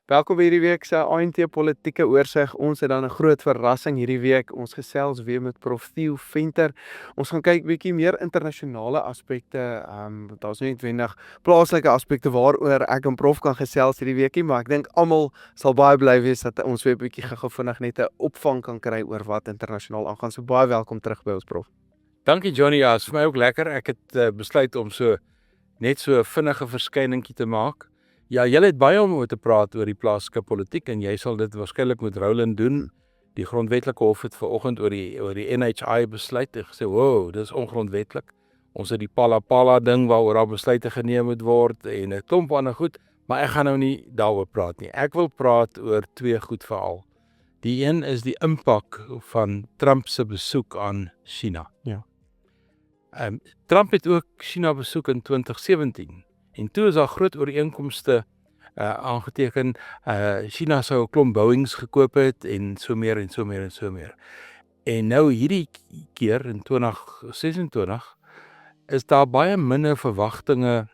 Welkom by hierdie week se ANT politieke oorsig. Ons het dan 'n groot verrassing hierdie week. Ons gesels weer met Prof Theo Venter. Ons gaan kyk bietjie meer internasionale aspekte. Daar's nie noodwendig plaaslike aspekte waaroor ek en Prof kan gesels hierdie weekie, maar ek dink almal sal baie bly wees dat ons weer bietjie gou vinnig net 'n opvang kan kry oor wat internasionaal aangaan. So baie welkom terug by ons, Prof. Dankie Johnny, ja, is vir my ook lekker. Ek het besluit om net so 'n vinnige verskyningkie te maak. Ja, julle het baie om oor te praat oor die plaaslike politiek en jy sal dit waarskynlik met Roland doen. Die grondwetlike hof het vanoggend oor die NHI besluit en gesê, "Wow, dis ongrondwetlik." Ons het die Pala ding waaroor daar besluite geneem moet word en 'n klomp ander goed, maar ek gaan nou nie daaroor praat nie. Ek wil praat oor twee goed veral. Die een is die impak van Trump se besoek aan China. Ja. Trump het ook China besoek in 2017 en toe is daar groot ooreenkomste aangeteken. China sou 'n klomp Boeings gekoop het en so meer en so meer en so meer. En nou hierdie keer in 2026 is daar baie minder verwagtinge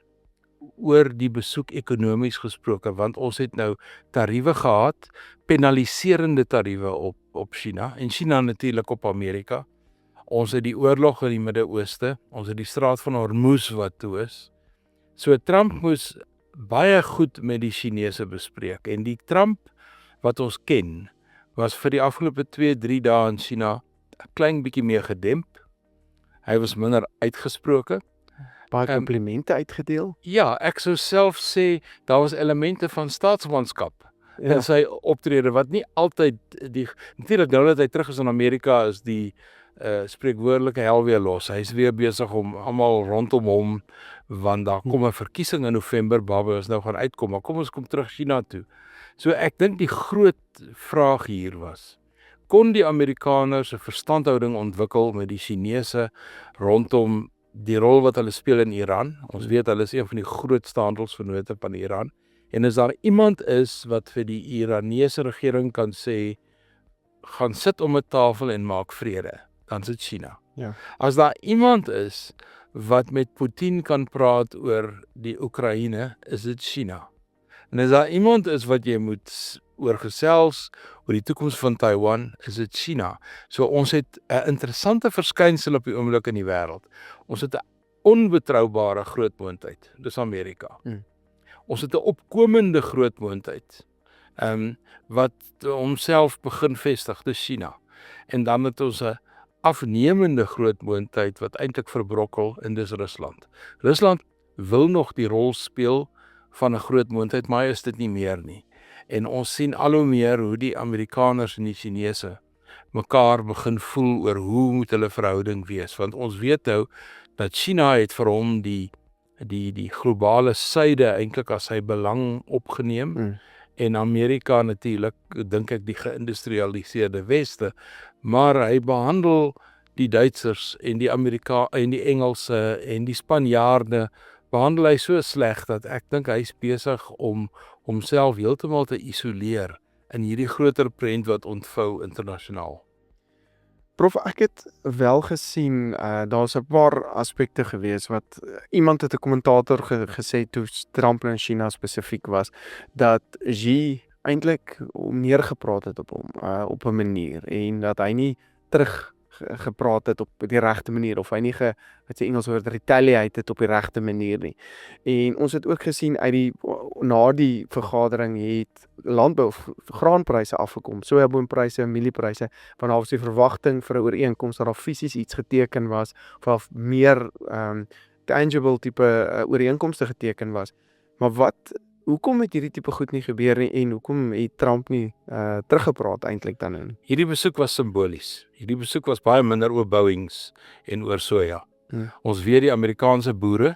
oor die besoek ekonomies gesproke, want ons het nou tariewe gehad, penaliserende tariewe op China en China natuurlik op Amerika. Ons het die oorlog in die Midde-Ooste, ons het die straat van Hormuz wat toe is. So Trump moes baie goed met die Chinese bespreek en die Trump wat ons ken, was vir die afgelope 2-3 dae in China 'n klein bietjie meer gedemp. Hy was minder uitgesproke. Baie komplimente uitgedeel. Ja, ek sou self sê daar was elemente van staatsmanskap in sy optrede wat nie altyd natuurlik nou dat hy terug is in Amerika is die spreekwoordelike hel weer los. Hy is weer besig om almal rondom hom, want daar kom 'n verkiesing in November, Babbe is nou gaan uitkom, maar kom ons kom terug China toe. So ek dink die groot vraag hier was, kon die Amerikaners 'n verstandhouding ontwikkel met die Chinese rondom die rol wat hulle speel in Iran? Ons weet hulle is een van die grootste handelsvennote van Iran. En as daar iemand is wat vir die Iranese regering kan sê, gaan sit om 'n tafel en maak vrede, dan is dit China. Ja. As daar iemand is wat met Putin kan praat oor die Oekraïne, is dit China. En as daar iemand is wat jy moet oor gesels oor die toekoms van Taiwan, is dit China. So ons het 'n interessante verskynsel op die oomblik in die wêreld. Ons het 'n onbetroubare grootmoondheid, dis Amerika. Ons het 'n opkomende grootmoondheid wat homself begin vestig, dis China. En dan het ons 'n afnemende grootmoondheid wat eintlik verbrokkel en dis Rusland. Rusland wil nog die rol speel van 'n grootmoondheid, maar is dit nie meer nie. En ons sien al hoe meer hoe die Amerikaners en die Chinese mekaar begin voel oor hoe moet hulle verhouding wees, want ons weet nou dat China het vir hom die globale suide eintlik as sy belang opgeneem. En Amerika natuurlik, dink ek die geïndustrialiseerde weste, maar hy behandel die Duitsers en die Engelse en die Spanjaarde behandel hy so sleg dat ek dink hy is besig om homself heeltemal te isoleer in hierdie groter prent wat ontvou internasionaal. Prof, ek het wel gesien, daar's 'n paar aspekte gewees wat iemand het 'n kommentator gesê toe Trump in China spesifiek was, dat Xi eintlik neergepraat het op hom, op 'n manier en dat hy nie teruggepraat het op die regte manier of hy nie wat se Engels woord retaliate het op die regte manier nie. En ons het ook gesien na die vergadering het landbou graanpryse afgekom, sojaboompryse, mieliepryse, want daar was die verwagting vir 'n ooreenkoms dat daar fisies iets geteken was of meer tangible tipe ooreenkomste geteken was. Maar hoekom het hierdie tipe goed nie gebeur nie en hoekom het Trump nie teruggepraat eintlik dan in? Hierdie besoek was simbolies. Hierdie besoek was baie minder oor Boeings en oor soja. Ons weet die Amerikaanse boere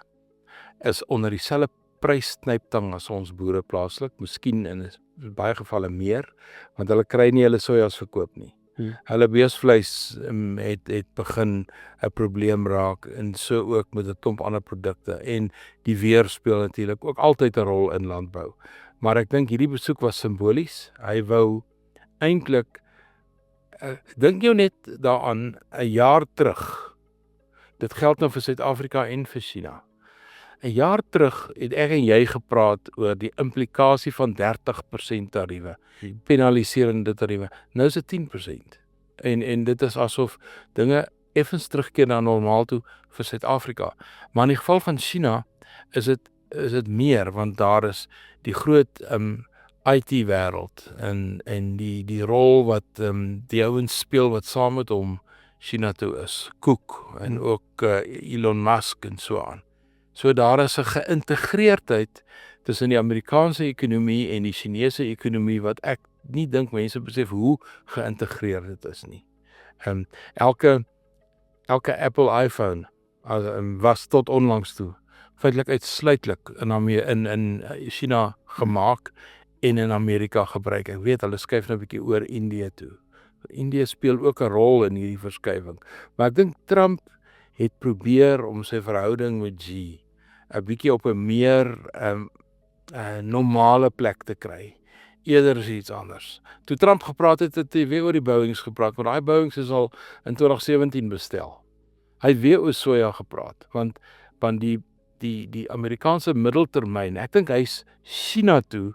is onder dieselfde prysknyptang as ons boere plaaslik, miskien in baie gevalle meer, want hulle kry nie hulle sojas verkoop nie. Hulle beesvleis het begin 'n probleem raak en so ook met 'n klomp ander produkte en die weer speel natuurlik ook altyd 'n rol in landbou. Maar ek dink hierdie besoek was simbolies. Hy wou eintlik dink jou net daaraan 'n jaar terug. Dit geld nou vir Suid-Afrika en vir China. 'n jaar terug het ek en jy gepraat oor die implikasie van 30% tariewe, penaliserende tariewe. Nou is dit 10%. En dit is asof dinge effens terugkeer na normaal toe vir Suid-Afrika. Maar in die geval van China is dit meer, want daar is die groot IT-wêreld en die rol wat die ouens speel wat saam met hom China toe is, Cook en ook Elon Musk en so aan. So daar is 'n geïntegreerdheid tussen die Amerikaanse ekonomie en die Chinese ekonomie wat ek nie dink mense besef hoe geïntegreerd dit is nie. Elke Apple iPhone was tot onlangs toe feitelik uitsluitlik in China gemaak en in Amerika gebruik. Ek weet hulle skuif nou 'n bietjie oor Indië toe. Indië speel ook 'n rol in hierdie verskywing. Maar ek dink Trump het probeer om sy verhouding met Xi 'n bietjie op 'n meer normale plek te kry. Eerder as iets anders. Toe Trump gepraat het hy weer oor die Boeings gepraat, want daai Boeings is al in 2017 bestel. Hy het weer oor soja gepraat, want die Amerikaanse middeltermyn, ek dink hy's China toe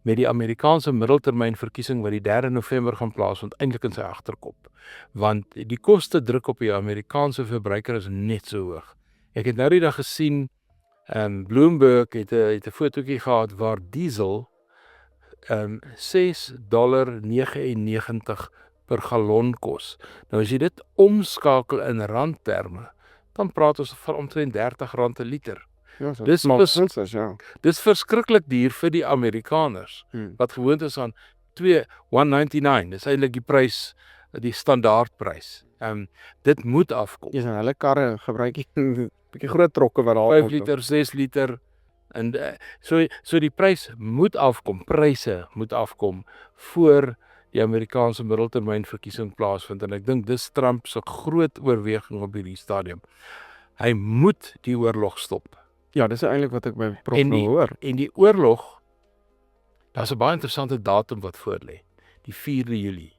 met die Amerikaanse middeltermyn verkiesing wat die 3 November gaan plaasvind eintlik in sy agterkop. Want die koste druk op die Amerikaanse verbruiker is net so hoog. Ek het nou die dag gesien, Bloomberg het 'n fotootjie gehad waar diesel $6.99 per gallon kos. Nou as jy dit omskakel in randterme, dan praat ons van omtrent R30 'n liter. Ja, Dis ja. Dis verskriklik duur vir die Amerikaners wat gewoond is aan $1.99. Dis eintlik die prys, die standaardprys. Dit moet afkom. Ja, hulle karre gebruik 'n bietjie groot trokke wat daar 5 liter, 6 liter en so die pryse moet afkom voor die Amerikaanse middeltermynverkiesing plaasvind en ek dink dis Trump se groot oorweging op hierdie stadium. Hy moet die oorlog stop. Ja, dis eintlik wat ek by Prof nou hoor. En die oorlog, daar's 'n baie interessante datum wat voorlê, die 4de Julie.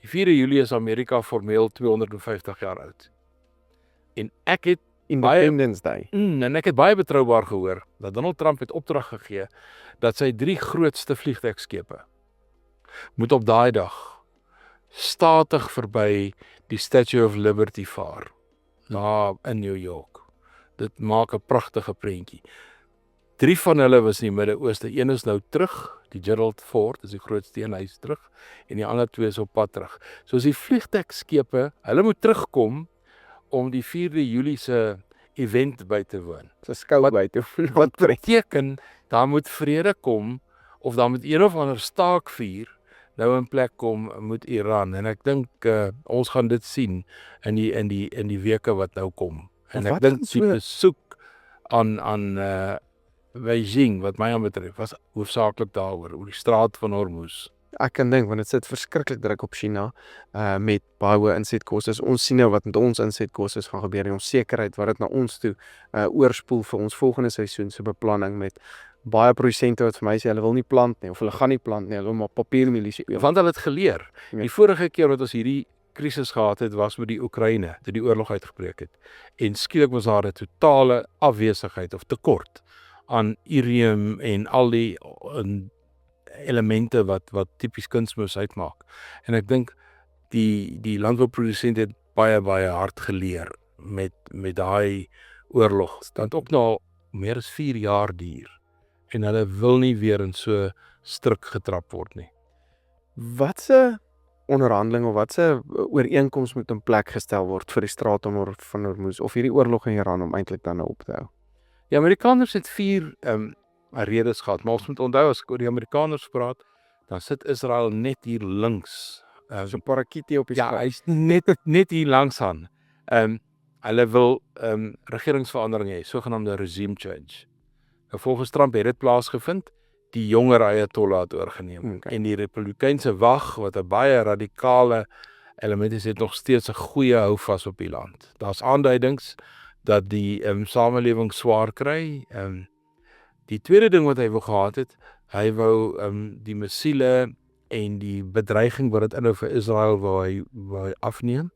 Die 4de Julie is Amerika formeel 250 jaar oud. En ek het Independence Day. En ek het baie betroubaar gehoor dat Donald Trump het opdrag gegee dat sy 3 grootste vliegtuigskepe moet op daai dag statig verby die Statue of Liberty vaar in New York. Dit maak 'n pragtige prentjie. 3 van hulle was in die Midde-Ooste. Een is nou terug, die Gerald Ford is die grootste een, hy is terug, en die ander 2 is op pad terug. So as die vliegtuigskepe, hulle moet terugkom om die 4de Julie se event by te woon. So skou by te Wat beteken, daar moet vrede kom, of daar moet een of ander staakvuur nou in plek kom met Iran. En ek dink ons gaan dit sien in die weke wat nou kom. En ek dink die besoek aan Beijing, wat my aanbetref, was hoofsaaklik daaroor, oor die straat van Hormuz. Ek kan dink, want dit sit verskriklik druk op China met baie hoë insetkoste. Ons sien nou wat met ons insetkoste gaan gebeur en ons sekerheid wat dit na ons toe oorspoel vir ons volgende seisoen se beplanning met baie produsente wat vir my sê hulle wil nie plant nie of hulle gaan nie plant nie, hulle wil maar papiermielie. Want hulle het geleer. Die vorige keer wat ons hierdie krisis gehad het was met die Oekraïne, toe die oorlog uitgebreek het. En skielik was daar 'n totale afwesigheid of tekort aan irium en al die elemente wat tipies kunsmis uitmaak. En ek dink die landbouprodusente het baie hard geleer met daai oorlog. Dit ook nou al meer as 4 jaar duur. En hulle wil nie weer in so stryk getrap word nie. Watse onderhandeling of watse ooreenkoms moet in plek gestel word vir die straat van Hormuz of hierdie oorlog in Iran om eintlik dan op te hou? Die Amerikaners het 4 redes gehad, maar ons moet onthou as ek oor die Amerikaners praat, dan sit Israel net hier links. So 'n parakiet op die Ja, hy's net hier langs aan. Hulle wil regeringsverandering hê, sogenaamde regime change. Nou volgens Trump het dit plaasgevind, die jonger Ayatollah het oorgeneem. Okay. En die Republikeinse wag, wat 'n baie radikale element is, het nog steeds 'n goeie houvas op die land. Daar's aanduidings dat die samelewing swaar kry. Die tweede ding wat hy wou gehad het, hy wou die missiele en die bedreiging wat dit inhou vir Israel wou hy afneem.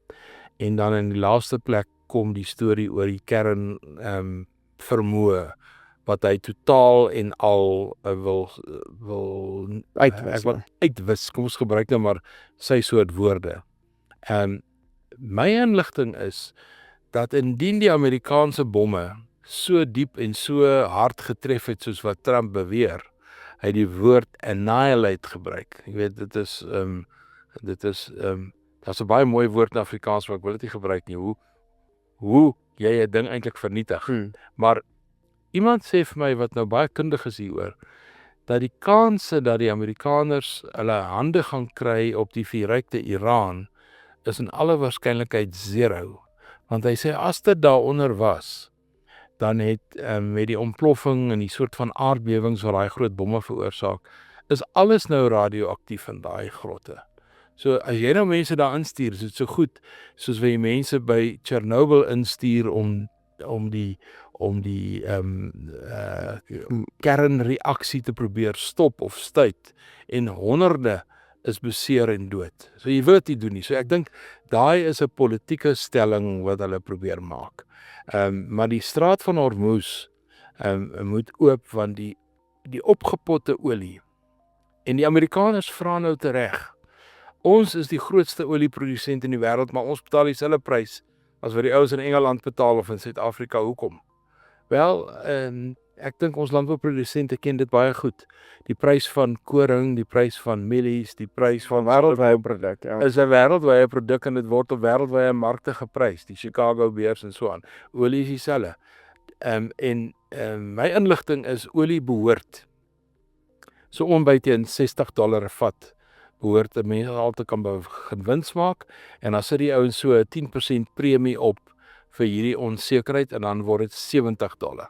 En dan in die laaste plek kom die storie oor die kern vermoë wat hy totaal en al wil Uitwis, ek wil uitwis, kom ons gebruik nou maar sy soort woorde. My inligting is dat indien die Amerikaanse bomme so diep en so hard getref het soos wat Trump beweer, hy die woord annihilate gebruik. Jy weet, dit is daar's 'n baie mooi woord in Afrikaans, maar ek wil dit nie gebruik nie. Hoe jy 'n ding eintlik vernietig. Maar iemand sê vir my wat nou baie kundig is hieroor, dat die kanse dat die Amerikaners hulle hande gaan kry op die verrykte Iran is in alle waarskynlikheid 0. Want hy sê as dit daaronder was, dan het met die ontploffing en die soort van aardbewings wat daai groot bomme veroorsaak, is alles nou radioaktief in daai grotte. So as jy nou mense daar instuur, is dit so goed soos wat jy mense by Chernobyl instuur om die kernreaksie te probeer stop of stuit, en honderde is beseer en dood. So jy wil dit nie doen nie. So ek dink daai is 'n politieke stelling wat hulle probeer maak. Maar die straat van Hormuz moet oop, want die opgepotte olie, en die Amerikaners vra nou tereg, ons is die grootste olieprodusent in die wêreld, maar ons betaal dieselfde prys as wat die ouens in Engeland betaal of in Suid-Afrika. Hoekom? Wel, ek dink ons landbouprodusente ken dit baie goed. Die prys van koring, die prys van mielies, die prys van wêreldwye produk, ja. Is 'n wêreldwye produk en dit word op wêreldwye markte geprys, die Chicago beurs en so aan. Olie is dieselfde. My inligting is olie behoort so om by teen $60 'n vat behoort 'n mens al te kan begin wins maak, en dan sit die ouens so 'n 10% premie op vir hierdie onsekerheid, en dan word dit $70.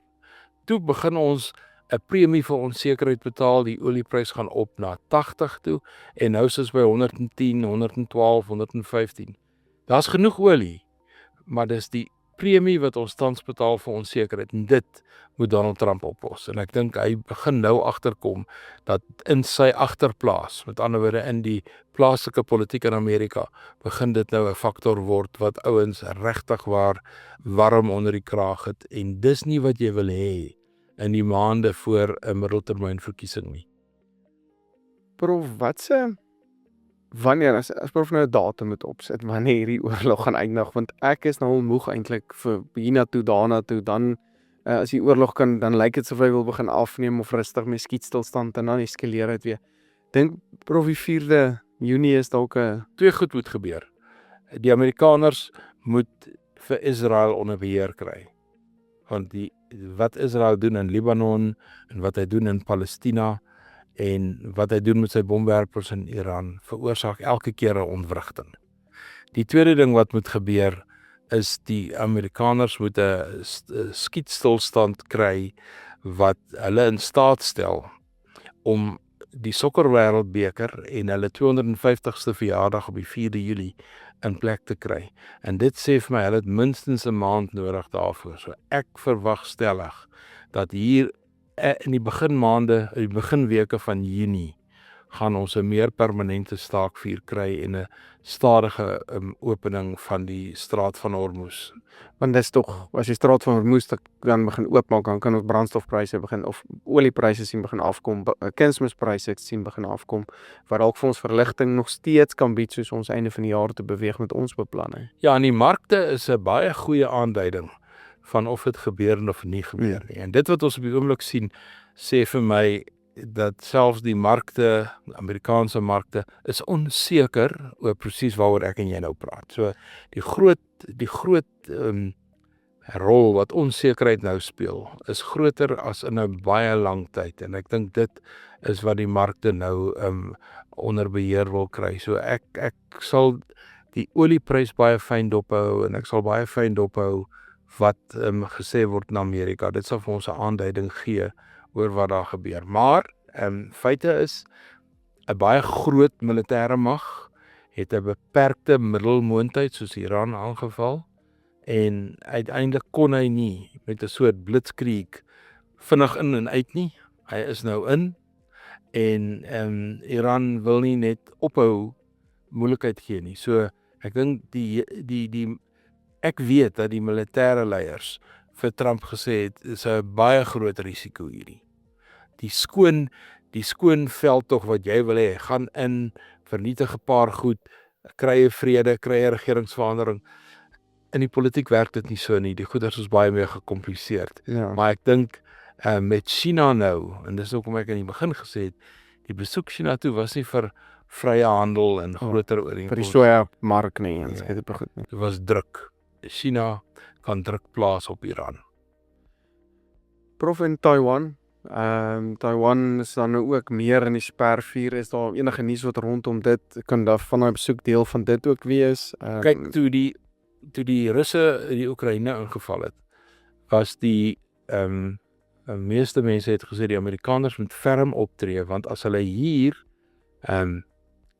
Toe begin ons 'n premie vir onsekerheid betaal, die olieprys gaan op na 80 toe, en nou is ons by 110, 112, 115. Daar's genoeg olie, maar dis die premie wat ons tans betaal vir onsekerheid, en dit moet Donald Trump oplos. En ek dink hy begin nou agterkom dat in sy agterplaas, met ander woorde in die plaaslike politiek in Amerika, begin dit nou 'n faktor word wat ouens regtig warm onder die kraag het, en dis nie wat jy wil hê in die maande voor 'n middeltermynverkiesing nie. Prof, wanneer as prof nou 'n datum moet opsit wanneer hierdie oorlog gaan eindig, want ek is nou moeg eintlik vir hiernatoe, daarnatoe, dan as die oorlog kan, dan lyk dit sofy wil begin afneem of rustig met skietstilstand en dan eskaleer dit weer. Dink prof die 4de Junie is dalk 'n Twee goed moet gebeur. Die Amerikaners moet vir Israel onder beheer kry. Want wat Israel doen in Libanon en wat hy doen in Palestina en wat hy doen met sy bomwerpers in Iran veroorsaak elke keer 'n ontwrigting. Die tweede ding wat moet gebeur is die Amerikaners moet 'n skietstilstand kry wat hulle in staat stel om die sokkerwêreldbeker en hulle 250ste verjaardag op die 4de Julie in plek te kry. En dit sê vir my hulle het minstens 'n maand nodig daarvoor. So ek verwag stellig dat hier in die beginmaande, die beginweke van Junie, gaan ons 'n meer permanente staakvuur kry en 'n stadige opening van die straat van Hormuz. Want dis tog, as die straat van Hormuz dan begin oopmaak, dan kan ons brandstofpryse begin of oliepryse sien begin afkom, kunsmispryse sien begin afkom, wat dalk vir ons verligting nog steeds kan bied soos ons einde van die jaar te beweeg met ons beplanning. Ja, en die markte is 'n baie goeie aanduiding van of dit gebeur of nie gebeur nie. En dit wat ons op die oomblik sien, sê vir my dat selfs die markte, Amerikaanse markte, is onseker oor presies waaroor ek en jy nou praat. So die groot rol wat onsekerheid nou speel, is groter as in 'n baie lang tyd. En ek dink dit is wat die markte nou onder beheer wil kry. So ek sal die olieprys baie fyn dophou, en ek sal baie fyn dophou wat gesê word in Amerika. Dit sal vir ons 'n aanduiding gee oor wat daar gebeur. Maar feite is 'n baie groot militêre mag het 'n beperkte middelmoondheid soos Iran aangeval, en uiteindelik kon hy nie met 'n soort blitzkrieg vinnig in en uit nie. Hy is nou in, en Iran wil nie net ophou moeilikheid gee nie. So ek dink ek weet dat die militêre leiers vir Trump gesê het, is 'n baie groot risiko hierdie. Die skoon veldtog wat jy wil hê, gaan in, vernietig 'n paar goed, kry 'n vrede, kry 'n regeringsverandering. In die politiek werk dit nie so nie. Die goeders is baie meer gekompliseerd. Ja. Maar ek dink met China nou, en dis hoekom ek in die begin gesê het, die besoek China toe was nie vir vrye handel en groter Vir die ooreenkomste. soja mark nie, en Ja. sê dit goed nie. Dit was druk. China kan druk plaas op Iran. Prof in Taiwan. Taiwan is dan nou ook meer in die spervuur. Is daar enige nuus wat rondom dit kan daar van 'n besoek deel van dit ook wees? Kyk, toe die Russe die Oekraïne ingeval het, was die meeste mense het gesê die Amerikaners moet ferm optree, want as hulle hier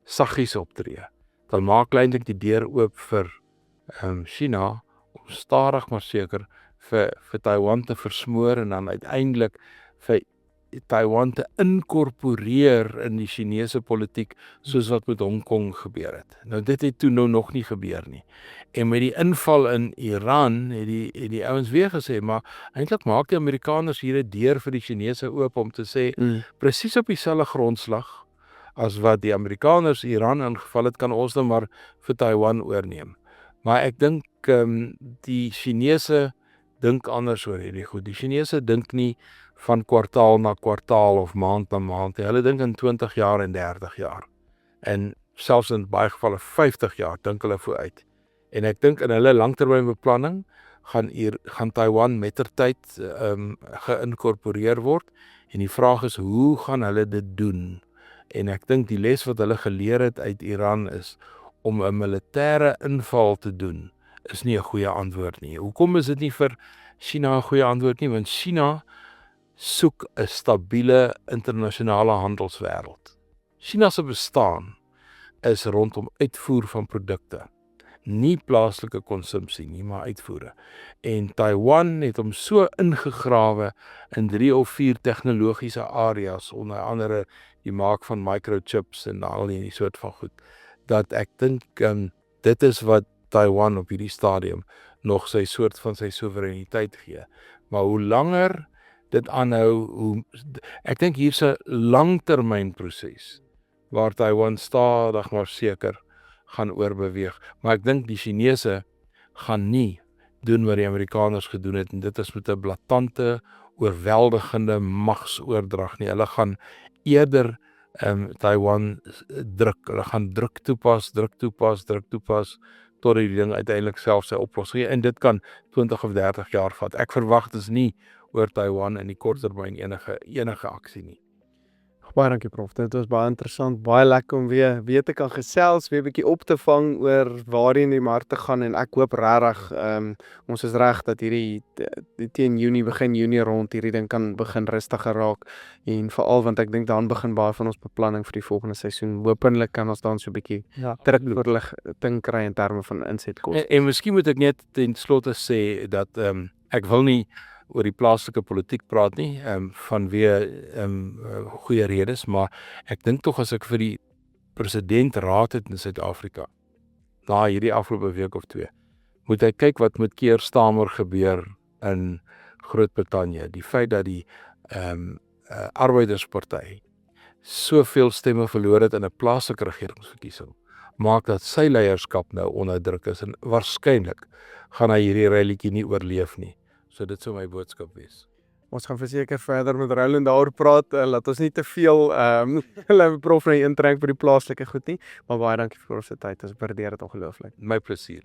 saggies optree, dan maak eintlik die deur oop vir China om stadig maar seker vir Taiwan te versmoor en dan uiteindelik vir Taiwan te inkorporeer in die Chinese politiek soos wat met Hong Kong gebeur het. Nou dit het toe nog nie gebeur nie. En met die inval in Iran het die ouens weer gesê, maar eintlik maak die Amerikaners hier 'n deur vir die Chinese oop om te sê presies op dieselfde grondslag as wat die Amerikaners Iran ingeval het, kan ons dan maar vir Taiwan oorneem. Maar ek dink die Chinese dink anders oor hierdie goed. Die Chinese dink nie van kwartaal na kwartaal of maand na maand. Hulle dink in 20 jaar en 30 jaar. En selfs in baie gevalle 50 jaar dink hulle vooruit. En ek dink in hulle langtermynbeplanning gaan Taiwan mettertyd geïnkorporeer word. En die vraag is, hoe gaan hulle dit doen? En ek dink die les wat hulle geleer het uit Iran is om 'n militêre inval te doen, is nie 'n goeie antwoord nie. Hoekom is dit nie vir China 'n goeie antwoord nie? Want China soek 'n stabiele internasionale handelswêreld. China se bestaan is rondom uitvoer van produkte. Nie plaaslike konsumpsie nie, maar uitvoere. En Taiwan het hom so ingegrawe in 3 of 4 tegnologiese areas, onder andere die maak van microchips en al die soort van goed, dat ek dink dit is wat Taiwan op hierdie stadium nog sy soort van sy soewereiniteit gee. Maar hoe langer dit aanhou, ek dink hier's 'n langtermynproses waar Taiwan stadig maar seker gaan oorbeweeg. Maar ek dink die Chinese gaan nie doen wat die Amerikaners gedoen het, en dit is met 'n blaatante, oorweldigende magsoordrag nie. Hulle gaan eerder Taiwan druk. Hulle gaan druk toepas tot die ding uiteindelik self sy oplossing gee, en dit kan 20 of 30 jaar vat. Ek verwag dus nie oor Taiwan in die korttermyn enige aksie nie. Baie dankie prof, dit was baie interessant, baie lekker om weer te kan gesels, weer 'n bietjie op te vang oor waarheen die markte gaan, en ek hoop regtig ons is reg dat hierdie teen Junie, begin Junie rond hierdie ding kan begin rustiger raak, en veral want ek dink dan begin baie van ons beplanning vir die volgende seisoen. Hopelik kan ons dan so 'n bietjie terugverligting kry in terme van insetkoste. En miskien moet ek net ten slotte sê dat ek wil nie oor die plaaslike politiek praat nie, vanweë goeie redes, maar ek dink tog as ek vir die president raad het in Suid-Afrika, na hierdie afgelope week of 2, moet hy kyk wat met Keir Starmer gebeur in Groot-Brittanje. Die feit dat die Arbeidersparty soveel stemme verloor het in 'n plaaslike regeringsverkiesing, maak dat sy leierskap nou onder druk is, en waarskynlik gaan hy hierdie rallytjie nie oorleef nie. So dit sou my boodskap wees. Ons gaan verseker verder met Roland daaroor praat, laat ons nie te veel prof na intrek vir die plaaslike goed nie, maar baie dankie vir ons tyd, ons waardeer dit ongelooflik. My plesier.